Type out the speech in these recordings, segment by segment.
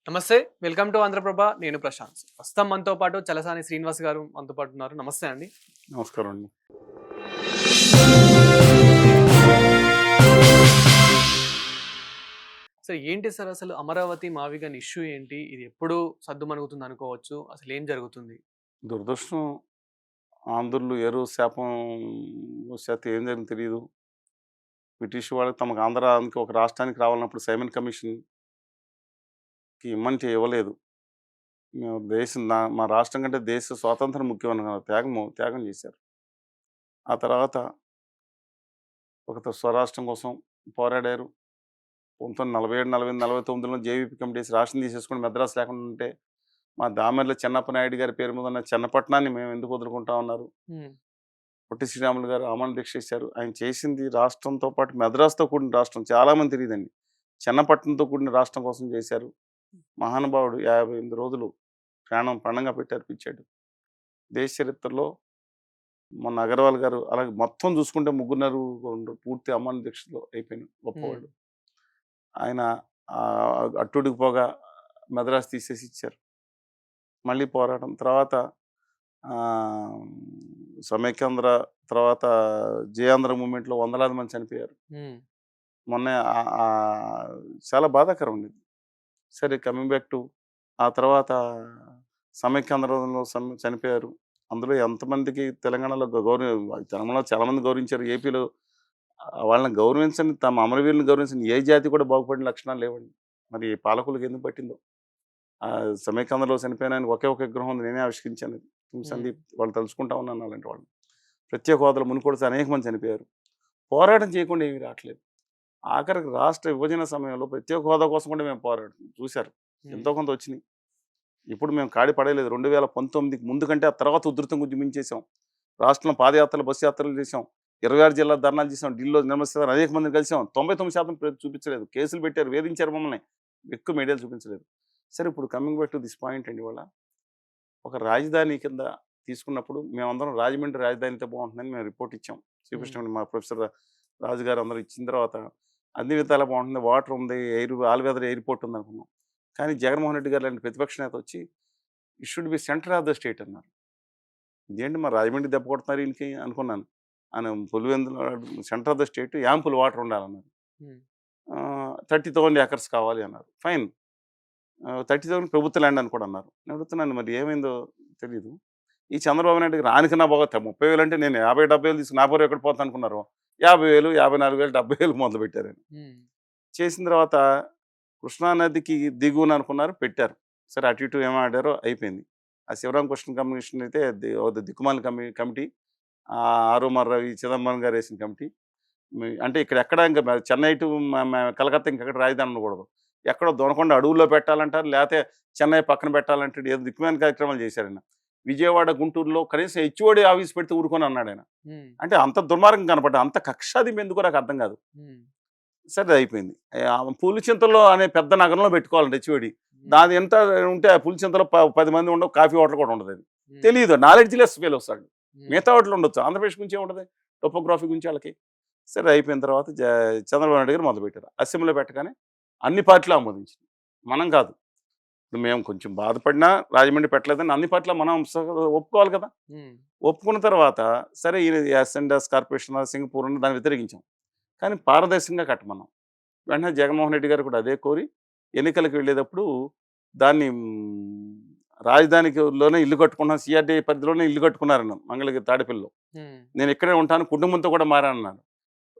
నమస్తే. Welcome to Andhra Prabha. నేను ప్రశాంత్. ప్రస్తుతం మనతో పాటు చలసాని శ్రీనివాస్ గారు మనతో పాటు ఉన్నారు. నమస్తే అండి. నమస్కారం అండి. ఏంటి సార్ అసలు అమరావతి మావిగన్ ఇష్యూ ఏంటి? ఇది ఎప్పుడు సద్దుమణుగుతుంది అనుకోవచ్చు? అసలు ఏం జరుగుతుంది? దురదృష్టం ఆంధ్రులు ఏరో శాపం శాతం ఏం జరిగిందో తెలీదు. బ్రిటిష్ వాళ్ళకి తమకు ఆంధ్రానికి ఒక రాష్ట్రానికి రావాలన్నప్పుడు సైమన్ కమిషన్‌కి ఇమ్మంటే ఇవ్వలేదు. మేము దేశం మా రాష్ట్రం కంటే దేశ స్వాతంత్రం ముఖ్యమని త్యాగం చేశారు. ఆ తర్వాత ఒక స్వరాష్ట్రం కోసం పోరాడారు. 1947, 48, 49లో జేవీపీ కమిటీ వేసి రాష్ట్రం తీసేసుకొని మద్రాసు లేకుండా ఉంటే మా దామెర్ల చెన్నప్ప నాయుడు గారి పేరు మీద ఉన్న చెన్నపట్నాన్ని మేము ఎందుకు వదులుకుంటా ఉన్నారు. హ్మ్. పొట్టి శ్రీరాములు గారు ఆమరణ దీక్ష చేశారు. ఆయన చేసింది రాష్ట్రంతో పాటు మద్రాసుతో కూడిన రాష్ట్రం. చాలామంది తెలియదండి. చెన్నపట్నంతో కూడిన రాష్ట్రం కోసం చేశారు. మహానుభావుడు 58 రోజులు పణంగా పెట్టి అర్పించాడు. దేశ చరిత్రలో మొన్న అగర్వాల్ గారు అలాగే మొత్తం చూసుకుంటే ముగ్గురున్నర పూర్తి ఆమరణ దీక్షలో అయిపోయిన హ్మ్. గొప్పవాళ్ళు. ఆయన అట్టుడికి పోగా మద్రాసు తీసేసి ఇచ్చారు. మళ్ళీ పోరాటం తర్వాత సమైక్యాంధ్ర తర్వాత జయాంధ్ర మూవ్‌మెంట్‌లో వందలాది మంది చనిపోయారు. హ్మ్. మొన్నే చాలా బాధాకరం ఉండేది. సరే కమింగ్ బ్యాక్ టు ఆ తర్వాత సమైక్యాంధ్రలో చనిపోయారు. అందులో ఎంతమందికి తెలంగాణలో తెలంగాణలో చాలామంది గౌరవించారు. ఏపీలో వాళ్ళని గౌరవించని తమ అమరవీరులను గౌరవించని ఏ జాతి కూడా బాగుపడిన లక్షణాలు లేవండి. మరి పాలకులకు ఎందుకు పట్టిందో. సమైక్యాంధ్రలో చనిపోయిన ఆయన ఒకే ఒక విగ్రహం ఉంది. నేనే ఆవిష్కరించాను అది. హ్మ్. సందీప్ వాళ్ళు తలుచుకుంటా ఉన్నాను అలాంటి వాళ్ళని. ప్రత్యేక హోదాలో మునుకొడితే అనేక మంది చనిపోయారు. పోరాటం చేయకుండా ఏమీ రావట్లేదు. ఆఖరికి రాష్ట్ర విభజన సమయంలో ప్రత్యేక హోదా కోసం కూడా మేము పోరాటం చూశారు. హ్మ్. ఎంతో కొంత వచ్చినాయి. ఇప్పుడు మేము కాడి పడేయలేదు. 2019కి ముందు కంటే ఆ తర్వాత ఉధృతంగా ఉద్యమించేసాం. రాష్ట్రంలో పాదయాత్రలు, బస్సు యాత్రలు చేసాం. 26 జిల్లాల ధర్నాలు చేసాం. ఢిల్లీలో నిర్మలిస్తారు అనేక మందిని కలిసాం. 99% చూపించలేదు. కేసులు పెట్టారు, వేధించారు మమ్మల్ని. ఎక్కువ మీడియాలు చూపించలేదు. సరే ఇప్పుడు coming back to this point అండి ఇవాళ. ఒక రాజధాని కింద తీసుకున్నప్పుడు మేమందరం రాజమండ్రి రాజధాని అయితే బాగుంటుందని మేము రిపోర్ట్ ఇచ్చాం. హ్మ్. చూపించండి మా ప్రొఫెసర్ రాజు గారు అందరూ ఇచ్చిన తర్వాత అన్ని విధాలా బాగుంటుంది. వాటర్ ఉంది, ఆల్ వెదర్ ఎయిర్‌పోర్ట్ ఉందనుకున్నాం. కానీ జగన్మోహన్ రెడ్డి గారు లాంటి ప్రతిపక్ష నేత వచ్చి it should be centre of the state అన్నారు. ఇదేంటి మరి రాజమండ్రి దెబ్బ కొడుతున్నారు ఈయనకి అనుకున్నాను. ఆయన Pulivendula centre of the state ample water ఉండాలన్నారు. హ్మ్. 30,000 ఎకర్స్ కావాలి అన్నారు. ఫైన్. 30,000 ప్రభుత్వ ల్యాండ్ అని కూడా అన్నారు. నేను అడుగుతున్నాను మరి ఏమైందో తెలీదు. ఈ చంద్రబాబు నాయుడు గారు ఆనికన్నా బాగా 30,000 అంటే నేను 50, 70,000 తీసుకుని నా పేరు ఎక్కడ పోతా అనుకున్నారు. 50,000, 54,000, 70,000 మొదలుపెట్టారు. హ్మ్. చేసిన తర్వాత కృష్ణా నదికి దిగువన అనుకున్నారు పెట్టారు. సరే అటు ఇటు ఏం ఆడారో అయిపోయింది. ఆ శివరామ కృష్ణ కమిషన్ అయితే దిక్కుమాలిన కమిటీ. ఆరుమర్ర రవి చిదంబరం గారు వేసిన కమిటీ. అంటే ఇక్కడ ఇంకా చెన్నై టు కలకత్తా ఇంకెక్కడ రాజధాని ఉండకూడదు. ఎక్కడో దొనకొండ అడవుల్లో పెట్టాలంటారు. లేతే చెన్నై పక్కన పెట్టాలంటాడు. ఏదో దిక్కుమాలిన కార్యక్రమాలు చేశారాయన. విజయవాడ, గుంటూరులో కనీసం హెచ్ఓడి ఆఫీస్ పెడితే ఊరుకొని అన్నాడాయన. హ్మ్. అంటే అంత దుర్మార్గం కనపడ్డా. అంత కక్షాదింపు ఎందుకో నాకు అర్థం కాదు. హ్మ్. సరే అది అయిపోయింది. పులిచింతల్లో అనే పెద్ద నగరంలో పెట్టుకోవాలండి హెచ్ఓడి. హ్మ్. దాది ఎంత ఉంటే ఆ పులిచింతలో 10 మంది ఉండవు. కాఫీ హోటల్ కూడా ఉండదది. హ్మ్. తెలీదు. నాలెడ్జ్ లెస్ ఫెలోస్ ఆళ్ళు. హ్మ్. మిగతా వాటిలో ఉండొచ్చు. ఆంధ్రప్రదేశ్ గురించి ఏముంటది? టోపోగ్రఫీ గురించి ఆళ్ళకి. సరే అయిపోయిన తర్వాత చంద్రబాబు నాయుడు గారు మొదలుపెట్టారు. అసెంబ్లీలో పెట్టగానే అన్ని పార్టీలు ఆమోదించినాయి. మనం కాదు. ఇప్పుడు మేము కొంచెం బాధపడినా రాజమండ్రి పెట్టలేదని అన్ని పార్టీలు మనం ఒప్పుకోవాలి కదా! హ్మ్. ఒప్పుకున్న తర్వాత సరే ఈ ఎస్&ఎస్ కార్పొరేషన్ సింగపూర్ దాన్ని వ్యతిరేకించాం. కానీ పారదర్శకంగా కట్టమన్నాం. వెంటనే జగన్మోహన్ రెడ్డి గారు కూడా అదే కోరి ఎన్నికలకు వెళ్ళేటప్పుడు దాన్ని రాజధానిలోనే ఇల్లు కట్టుకున్నాం. సీఆర్‌డీఏ పరిధిలోనే ఇల్లు కట్టుకున్నారన్నాం మంగళగిరి తాడేపల్లిలో. హ్మ్. నేను ఇక్కడే ఉంటాను. కుటుంబంతో కూడా మారానన్నాను.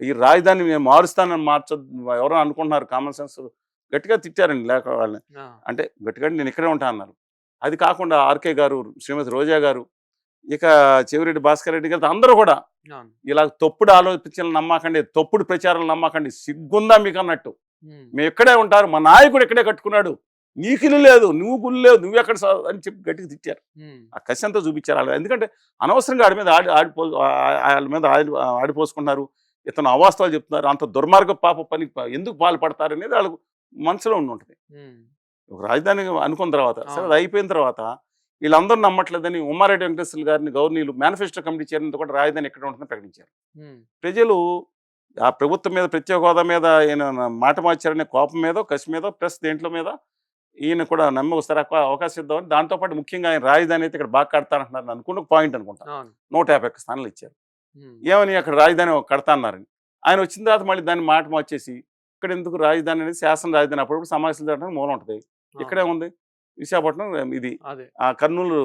ఈ రాజధాని నేను మారుస్తానని ఎవరో అనుకుంటున్నారు కామన్ సెన్స్ గట్టిగా తిట్టారండి లేక వాళ్ళని. ఆ! అంటే గట్టిగా నేను ఇక్కడే ఉంటా అన్నారు. అది కాకుండా ఆర్‌కే గారు, శ్రీమతి రోజా గారు, ఇక చెవిరెడ్డి భాస్కర్ రెడ్డి గారు అందరూ కూడా అవును. ఇలా తప్పుడు ఆలోచించలను నమ్మకండి, తప్పుడు ప్రచారాలు నమ్మకండి. సిగ్గుందా మీకన్నట్టు. హ్మ్. మేము ఇక్కడే ఉంటారు. మా నాయకుడు ఇక్కడే కట్టుకున్నాడు. నీకు ఇల్లు లేదు. నువ్వు గుళ్ళు లేవు. నువ్వెక్కడ అని చెప్పి గట్టిగా తిట్టారు. హ్మ్. ఆ కసి అంతా చూపించారు ఆళ్ళు. ఎందుకంటే అనవసరంగా ఆడి మీద ఆళ్ళ మీద ఆడిపోసుకుంటున్నారు. ఇతను అవాస్తవాలు చెప్తున్నారు. అంత దుర్మార్గ పాప పని ఎందుకు పాల్పడతారనేది వాళ్ళకు మనసులో ఉండుంటది. హ్మ్. ఒక రాజధాని అనుకున్న తర్వాత సరే అవును. అది అయిపోయిన తర్వాత వీళ్ళందరూ నమ్మట్లేదని ఉమ్మారెడ్డి వెంకటేశ్వర్లు గారిని గవర్నీలు మేనిఫెస్టో కమిటీ చైర్మన్‌తో కూడా రాజధాని ఎక్కడ ఉంటుందని ప్రకటించారు. హ్మ్. ప్రజలు ఆ ప్రభుత్వం మీద ప్రత్యేక హోదా మీద ఈయన మాట మార్చారనే కోపం మీదో, కసి మీదో ప్లస్ దేంట్లో మీద ఈయన కూడా నమ్మి ఒకసారి అవకాశం ఇద్దామని దాంతోపాటు ముఖ్యంగా ఆయన రాజధాని అయితే ఇక్కడ బాగా కడతానంటున్నారు అనుకున్న పాయింట్ అనుకుంటా. అవును. 151 స్థానాలు ఇచ్చారు. హ్మ్. ఏమని అక్కడ రాజధాని కడతా అన్నారని. ఆయన వచ్చిన తర్వాత మళ్ళీ దాన్ని మాట మార్చేసి ఇక్కడ ఎందుకు రాజధాని అనేది శాసన రాజధాని అప్పుడప్పుడు సమావేశాలు జరగడానికి మూలం ఉంటుంది. ఇక్కడే అవును. ఉంది విశాఖపట్నం ఇది అదే. కర్నూలు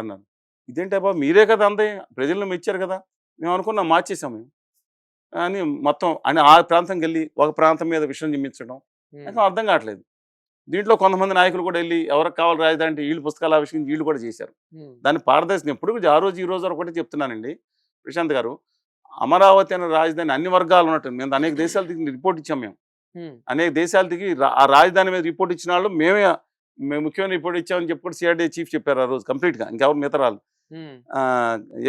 అన్నారు. ఇదేంటే బాబు మీరే కదా అందే ప్రజలను మెచ్చారు కదా మేము అనుకున్నాం మార్చేసాం మేము అని మొత్తం అని ఆ ప్రాంతంకి వెళ్ళి ఒక ప్రాంతం మీద విషయం చిమ్మించడం హ్మ్. నాకు అర్థం కావట్లేదు. దీంట్లో కొంతమంది నాయకులు కూడా వెళ్ళి ఎవరికి కావాలి రాజధాని అంటే వీళ్ళు పుస్తకాలు ఆవిష్కరించి వీళ్ళు కూడా చేశారు. హ్మ్. దాన్ని పారదర్శనం ఎప్పుడు ఆ రోజు ఈ రోజు ఒకటి చెప్తున్నానండి ప్రశాంత్ గారు. అమరావతి అనే రాజధాని అన్ని వర్గాలు ఉన్నట్టు మేము అనేక దేశాలు దిగి రిపోర్ట్ ఇచ్చాం మేము. హ్మ్. అనేక దేశాలు దిగి ఆ రాజధాని మీద రిపోర్ట్ ఇచ్చిన వాళ్ళు మేము ముఖ్యమైన రిపోర్ట్ ఇచ్చామని చెప్పి సిఆర్డీ చీఫ్ చెప్పారు ఆ రోజు కంప్లీట్గా ఇంకెవరు మిగతా వాళ్ళు. హ్మ్.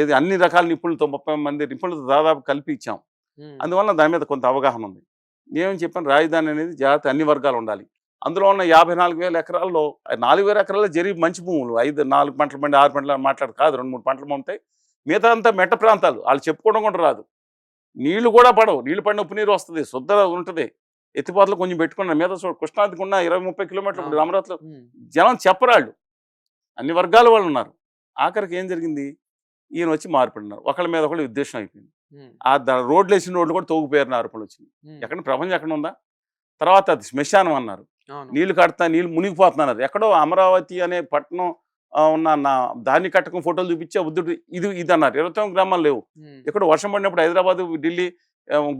ఏది అన్ని రకాల నిపుణులతో 30 మంది నిపుణులతో దాదాపు కలిపి ఇచ్చాం. హ్మ్. అందువల్ల దాని మీద కొంత అవగాహన ఉంది. నేనేం చెప్పాను రాజధాని అనేది జాగ్రత్త అన్ని వర్గాలు ఉండాలి. అందులో ఉన్న 54,000 ఎకరాల్లో 4,000 ఎకరాల్లో మంచి భూములు 4 పంటల బండి 6 పంటలు మాట్లాడు కాదు 2-3 పంటలు పంపుతాయి. మిగతా అంతా మెట్ట ప్రాంతాలు వాళ్ళు చెప్పుకోవడం కూడా రాదు. నీళ్లు కూడా పడవు. నీళ్లు పడిన ఉప్పు నీరు వస్తుంది శుద్ధ ఉంటుంది. ఎత్తిపోతలు కొంచెం పెట్టుకున్న మీద కృష్ణాదికి ఉన్న 20-30 కిలోమీటర్లు ఇప్పుడు అమరావతిలో హ్మ్. జనం చెప్పరాళ్ళు. అన్ని వర్గాల వాళ్ళు ఉన్నారు. ఆఖరికి ఏం జరిగింది ఈయన వచ్చి మార్పడినారు ఒకళ్ళ మీద ఒకళ్ళు ఉద్దేశం అయిపోయింది. హ్మ్. రోడ్లు వేసిన రోడ్లు కూడా తోగిపోయారని ఆరోపణలు వచ్చినాయి. హ్మ్. ఎక్కడ ప్రపంచం ఎక్కడ ఉందా? తర్వాత అది శ్మశానం అన్నారు. అవును. నీళ్లు కడతా నీళ్ళు మునిగిపోతున్నారు. ఎక్కడో అమరావతి అనే పట్టణం ఉన్న దాన్ని కట్టకం ఫోటోలు చూపించే బుద్ధుడు ఇది అన్నారు. 29 గ్రామాలు లేవు. హ్మ్. ఇక్కడ వర్షం పడినప్పుడు హైదరాబాద్ ఢిల్లీ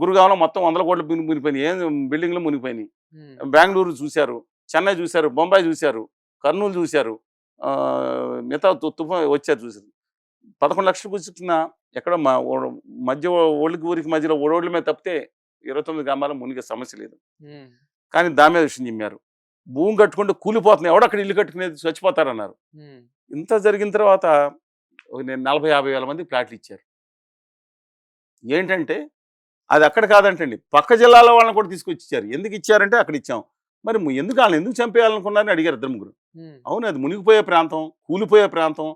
గురుగావ్లో మొత్తం 100 కోట్లు మునిగిపోయినాయి. ఏం బిల్డింగ్లు మునిగిపోయినాయి. హ్మ్. బెంగళూరు చూశారు, చెన్నై చూశారు, బొంబాయి చూశారు, కర్నూలు చూశారు, మిగతా తుఫాన్ వచ్చారు చూశారు. 11 లక్షలు కూర్చున్న ఎక్కడ మధ్య ఊరికి మధ్యలో రోడ్ల మీద తప్పితే 29 గ్రామాల మునిగే సమస్య లేదు. హ్మ్. కానీ దాని మీద విషయం చిమ్మారు. భూమి కట్టుకుంటే కూలిపోతున్నాయి ఎవడక్కడ ఇల్లు కట్టుకునేది చచ్చిపోతారన్నారు. హ్మ్. ఇంత జరిగిన తర్వాత నేను 40-50 వేల మంది ప్లాట్లు ఇచ్చారు. ఏంటంటే అది అక్కడ కాదంటండి పక్క జిల్లాల వాళ్ళని కూడా తీసుకొచ్చి ఇచ్చారు. ఎందుకు ఇచ్చారంటే అక్కడ ఇచ్చాం. మరి ఎందుకు వాళ్ళని ఎందుకు చంపేయాలనుకున్నారని అడిగారు 2-3. హ్మ్. అవును అది మునిగిపోయే ప్రాంతం, కూలిపోయే ప్రాంతం,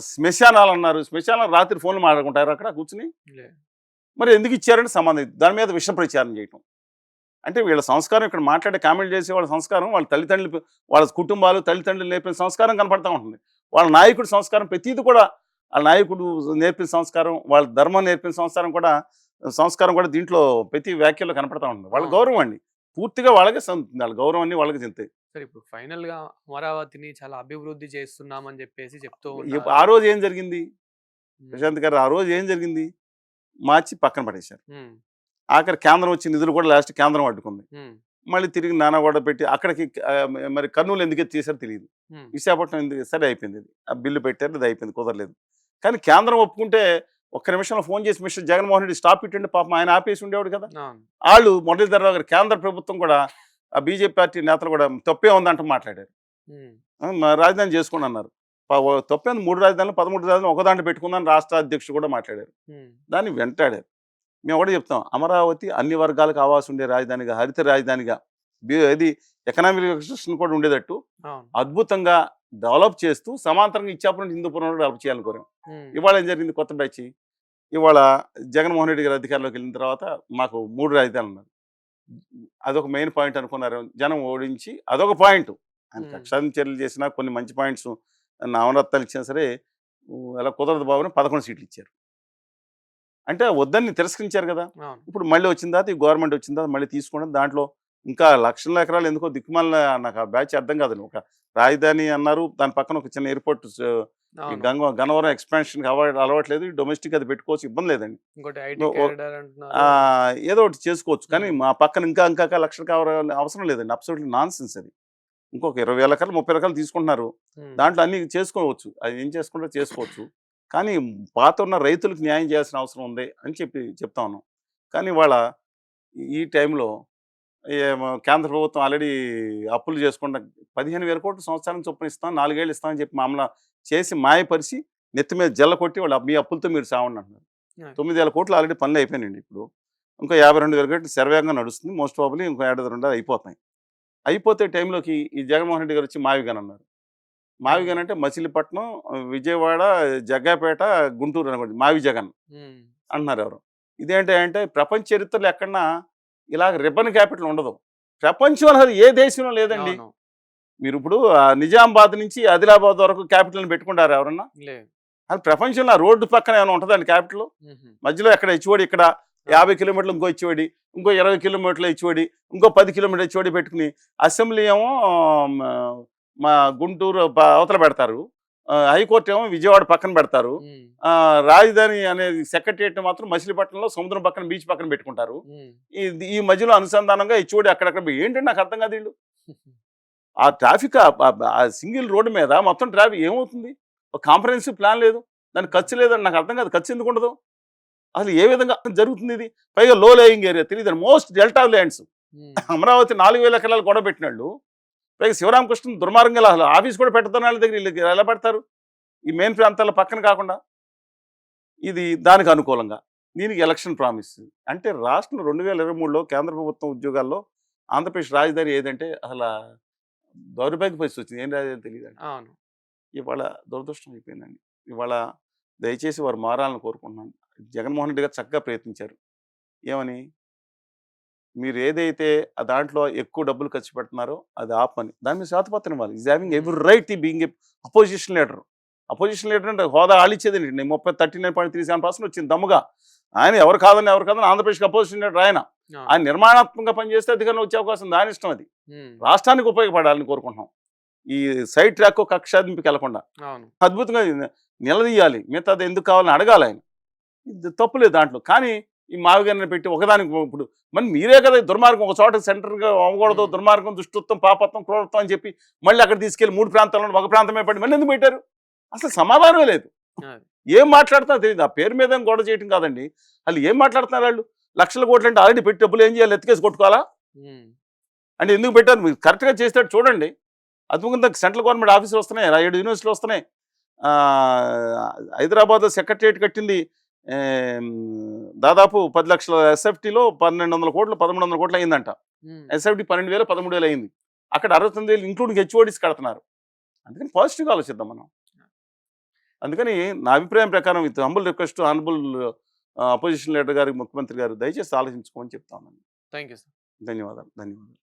శ్మశానాలు అన్నారు. శ్మశానాలు రాత్రి ఫోన్లు మాట్లాడుకుంటారు అక్కడ కూర్చుని. లే. మరి ఎందుకు ఇచ్చారంటే సంబంధం దాని మీద విష ప్రచారం చేయటం. అంటే వీళ్ళ సంస్కారం ఇక్కడ మాట్లాడే కామెంట్ చేసే వాళ్ళ సంస్కారం వాళ్ళ తల్లిదండ్రులు వాళ్ళ కుటుంబాలు తల్లిదండ్రులు నేర్పిన సంస్కారం కనపడతా ఉంటుంది. వాళ్ళ నాయకుడి సంస్కారం ప్రతిది కూడా వాళ్ళ నాయకుడు నేర్పిన సంస్కారం వాళ్ళ ధర్మం నేర్పిన సంస్కారం కూడా దీంట్లో ప్రతి వ్యాఖ్యలో కనపడతా ఉంటుంది. వాళ్ళ గౌరవం అండి పూర్తిగా వాళ్ళకే సంతుంది. వాళ్ళ గౌరవం అన్ని వాళ్ళకి చెందుతాయి. సరే ఇప్పుడు ఫైనల్ గా అమరావతిని చాలా అభివృద్ధి చేస్తున్నామని చెప్పేసి చెప్తూ ఆ ఉన్నారు. రోజు ఏం జరిగింది హ్మ్. ప్రశాంత్ గారు? ఆ రోజు ఏం జరిగింది? మార్చి పక్కన పడేశారు. హ్మ్. ఆఖరి కేంద్రం వచ్చి నిధులు కూడా లాస్ట్ కేంద్రం అడ్డుకుంది. హ్మ్. మళ్ళీ తిరిగి నానా గొడవ పెట్టి అక్కడికి మరి కర్నూలు ఎందుకు చేశారో తెలియదు. హ్మ్. విశాఖపట్నం ఎందుకు సరే అయిపోయింది. అది ఆ బిల్లు పెట్టారు అది అయిపోయింది కుదరలేదు. కానీ కేంద్రం ఒప్పుకుంటే ఒక్క నిమిషంలో ఫోన్ చేసి మిస్టర్ జగన్మోహన్ రెడ్డి స్టాప్ ఇట్టండి పాపం ఆయన ఆపేసి ఉండేవాడు కదా. అవును. వాళ్ళు మురళీధరరావు గారు కేంద్ర ప్రభుత్వం కూడా ఆ బీజేపీ పార్టీ నేతలు కూడా తప్పే ఉందంటూ మాట్లాడారు. హ్మ్. రాజధాని చేసుకోండి అన్నారు. తప్పే 3 రాజధానులు 13 రాజధానులు ఒక దాంట్లో పెట్టుకుందని రాష్ట్ర అధ్యక్షుడు కూడా మాట్లాడారు. హ్మ్. దాన్ని వెంటాడారు. మేము కూడా చెప్తాం అమరావతి అన్ని వర్గాలకు ఆవాసం ఉండే రాజధానిగా హరిత రాజధానిగా ఇది ఎకనామిక్ ఎక్స్టెన్షన్ కూడా ఉండేటట్టు అవును. అద్భుతంగా డెవలప్ చేస్తూ సమాంతరంగా ఇచ్చాపురం హిందూపురం డెవలప్ చేయాలని కోరాం. హ్మ్. ఇవాళ ఏం జరిగింది కొత్త బ్యాచ్ ఇవాళ జగన్మోహన్ రెడ్డి గారి అధికారంలోకి వెళ్ళిన తర్వాత మాకు 3 రాజధానులు ఉన్నారు. అదొక మెయిన్ పాయింట్ అనుకున్నారు జనం ఓడించి అదొక పాయింట్. ఆయన హ్మ్. కక్షాన్ని చర్యలు చేసినా కొన్ని మంచి పాయింట్స్ నవరత్నాలు ఇచ్చినా సరే అలా కుదరదు బాబుని 11 సీట్లు ఇచ్చారు. అంటే వద్దని తిరస్కరించారు కదా. అవును. ఇప్పుడు మళ్ళీ వచ్చిన తర్వాత ఈ గవర్నమెంట్ వచ్చిన తర్వాత మళ్ళీ తీసుకోవడం దాంట్లో ఇంకా లక్షల ఎకరాలు ఎందుకో దిక్కుమాలిన నాకు ఆ బ్యాచ్ అర్థం కాదండి. ఒక రాజధాని అన్నారు దాని పక్కన ఒక చిన్న ఎయిర్పోర్ట్ ఈ అవును. గన్నవరం ఎక్స్పాన్షన్ అలవాట్లేదు డొమెస్టిక్ అది పెట్టుకోవచ్చు ఇబ్బంది లేదండి. ఇంకోటి ఐటీ కారిడార్ అంటున్నారు. ఏదో ఒకటి చేసుకోవచ్చు కానీ మా పక్కన ఇంకా లక్షలు కావాలి అవసరం లేదండి. అబ్సల్యూట్లీ నాన్ సెన్స్ అది. ఇంకొక 20,000 ఎకరాలు 30 ఎకరాలు తీసుకుంటున్నారు. హ్మ్. దాంట్లో అన్ని చేసుకోవచ్చు. అది ఏం చేసుకుంటారో చేసుకోవచ్చు. కానీ పాత ఉన్న రైతులకు న్యాయం చేయాల్సిన అవసరం ఉంది అని చెప్తా ఉన్నాం. కానీ వాళ్ళ ఈ టైంలో కేంద్ర ప్రభుత్వం ఆల్రెడీ అప్పులు చేసుకుంటా 15,000 కోట్లు సంవత్సరానికి చొప్పున ఇస్తాం 4 ఏళ్ళు ఇస్తామని చెప్పి మామూలు చేసి మాయపరిచి నెత్తి మీద జల్ల కొట్టి వాళ్ళు మీ అప్పులతో మీరు సావండి అంటున్నారు. 9,000 కోట్లు ఆల్రెడీ పనులు అయిపోయినాయండి. ఇప్పుడు ఇంకా 52,000 కోట్లు శరవేగంగా నడుస్తుంది. మోస్ట్ ప్రాబబ్లీ ఇంకో 1.5 అయిపోతాయి. అయిపోతే టైంలోకి ఈ జగన్మోహన్ రెడ్డి గారు వచ్చి మావిగన్ అన్నారు. మావిగన్ అంటే మచిలీపట్నం, విజయవాడ, జగ్గాపేట, గుంటూరు అనుకోండి మావి జగన్ హ్మ్. అంటున్నారు ఎవరు. ఇదేంటి అంటే ప్రపంచ చరిత్రలో ఎక్కడన్నా ఇలాగ రిబ్బన్ క్యాపిటల్ ఉండదు. ప్రపంచంలో అసలు ఏ దేశంలో లేదండి. అవును. మీరు ఇప్పుడు నిజామాబాద్ నుంచి ఆదిలాబాద్ వరకు క్యాపిటల్ని పెట్టుకుంటారు ఎవరన్నా? లేదు. అది ప్రపంచంలో రోడ్డు పక్కన ఏమైనా ఉంటుందండి క్యాపిటల్? హుహు. మధ్యలో ఎక్కడ హెచ్ఓడి ఇక్కడ 50 కిలోమీటర్లు ఇంకో హెచ్ఓడి, ఇంకో 20 కిలోమీటర్ల హెచ్ఓడి, ఇంకో 10 కిలోమీటర్ల హెచ్ఓడి పెట్టుకుని అసెంబ్లీ ఏమో మా గుంటూరు అవతల పెడతారు, హైకోర్టు ఏమో విజయవాడ పక్కన పెడతారు, హ్మ్. రాజధాని అనేది సెక్రటరియట్ మాత్రం మచిలీపట్నంలో సముద్రం పక్కన బీచ్ పక్కన పెట్టుకుంటారు. హ్మ్. ఈ మధ్యలో అనుసంధానంగా హెచ్ఓడి అక్కడక్కడ ఏంటంటే నాకు అర్థం కాదు వీళ్ళు. ఆ ట్రాఫిక్ ఆ సింగిల్ రోడ్డు మీద మొత్తం ట్రాఫిక్ ఏమవుతుంది? ఒక కాంప్రహెన్సివ్ ప్లాన్ లేదు, దానికి ఖర్చు లేదని నాకు అర్థం కాదు. ఖర్చు ఎందుకు ఉండదు? అసలు ఏ విధంగా జరుగుతుంది ఇది? పైగా లో లేయింగ్ ఏరియా తెలియదు, మోస్ట్ డెల్టా ల్యాండ్స్. హ్మ్. అమరావతి 4000 ఎకరాలు గొడవ పెట్టినాళ్ళు, పైగా శివరామకృష్ణ దుర్మార్గంగా అసలు ఆఫీస్ కూడా పెట్టడం వాళ్ళ దగ్గర వీళ్ళకి ఎలా పెడతారు ఈ మెయిన్ ప్రాంతాల పక్కన కాకుండా? ఇది దానికి అనుకూలంగా దీనికి ఎలక్షన్ ప్రామిస్ అంటే రాష్ట్రం 2023లో కేంద్ర ప్రభుత్వం ఉద్యోగాల్లో ఆంధ్రప్రదేశ్ రాజధాని ఏదంటే అసలు దౌర్భాగ్య పరిస్థితి వచ్చింది. ఏం రాజధాని తెలియదు. అవును. ఇవాళ దురదృష్టం అయిపోయిందండి. ఇవాళ దయచేసి వారు మారాలని కోరుకుంటున్నాను. జగన్మోహన్ రెడ్డి గారు చక్కగా ప్రయత్నించారు. ఏమని? మీరు ఏదైతే దాంట్లో ఎక్కువ డబ్బులు ఖర్చు పెడుతున్నారో అది ఆపమని. దాని మీద శ్వేతపత్రం ఇవ్వాలి. Is having every right the being a opposition leader. Opposition leader అంటే హోదా ఆళ్ళిచ్చేదండి. నేను 39.37% వచ్చింది దమ్ముగా. ఆయన ఎవరు కాదని ఆంధ్రప్రదేశ్కి అపోజిషన్ లీడర్ ఆయన. అవును. ఆయన నిర్మాణాత్మకంగా పనిచేస్తే అధికారంలో వచ్చే అవకాశం దాని ఇష్టం అది. హ్మ్. రాష్ట్రానికి ఉపయోగపడాలని కోరుకుంటున్నాం. ఈ సైడ్ ట్రాక్ కక్షాదింపుకి వెళ్లకుండా అవును. అద్భుతంగా నిలదీయాలి. మిగతాది ఎందుకు కావాలని అడగాలి ఆయన. ఇది తప్పులేదు దాంట్లో. కానీ ఈ మావిగారిని పెట్టి ఒకదానికి ఇప్పుడు మరి మీరే కదా ఈ దుర్మార్గం ఒక చోట సెంటర్గా అవ్వకూడదు, దుర్మార్గం, దుష్టత్వం, పాపత్వం, క్రూరత్వం అని చెప్పి మళ్ళీ అక్కడ తీసుకెళ్ళి 3 ప్రాంతాలను ఒక ప్రాంతమే పడి మళ్ళీ ఎందుకు పెట్టారు? అసలు సమాధానమే లేదు. అది. ఏం మాట్లాడుతున్నా తెలియదు. ఆ పేరు మీద గొడవ చేయటం కాదండి. వాళ్ళు ఏం మాట్లాడుతున్నారు వాళ్ళు? లక్షల కోట్లు అంటే ఆల్రెడీ పెట్టి డబ్బులు ఏం చేయాలి? ఎత్తుకేసి కొట్టుకోవాలా? హ్మ్. అంటే ఎందుకు పెట్టారు? మీరు కరెక్ట్గా చేస్తాడు చూడండి. అద్భుతంగా సెంట్రల్ గవర్నమెంట్ ఆఫీసులు వస్తున్నాయి, 7 యూనివర్సిటీలు వస్తున్నాయి. హైదరాబాద్లో సెక్రటరియట్ కట్టింది దాదాపు 10 లక్షల ఎస్ఎఫ్టీలో 1200 కోట్లు 1300 కోట్లు అయిందంట. హ్మ్. ఎస్ఎఫ్టీ 12,000 13,000 అయింది. అక్కడ 69,000 ఇంక్లూడింగ్ హెచ్ఓడిస్ కడుతున్నారు. అందుకని పాజిటివ్గా ఆలోచిద్దాం మనం. అందుకని నా అభిప్రాయం ప్రకారం with humble request honourable opposition leader గారికి, ముఖ్యమంత్రి గారు దయచేసి ఆలోచించుకోమని చెప్తా ఉన్నాను. Thank you sir. ధన్యవాదాలు.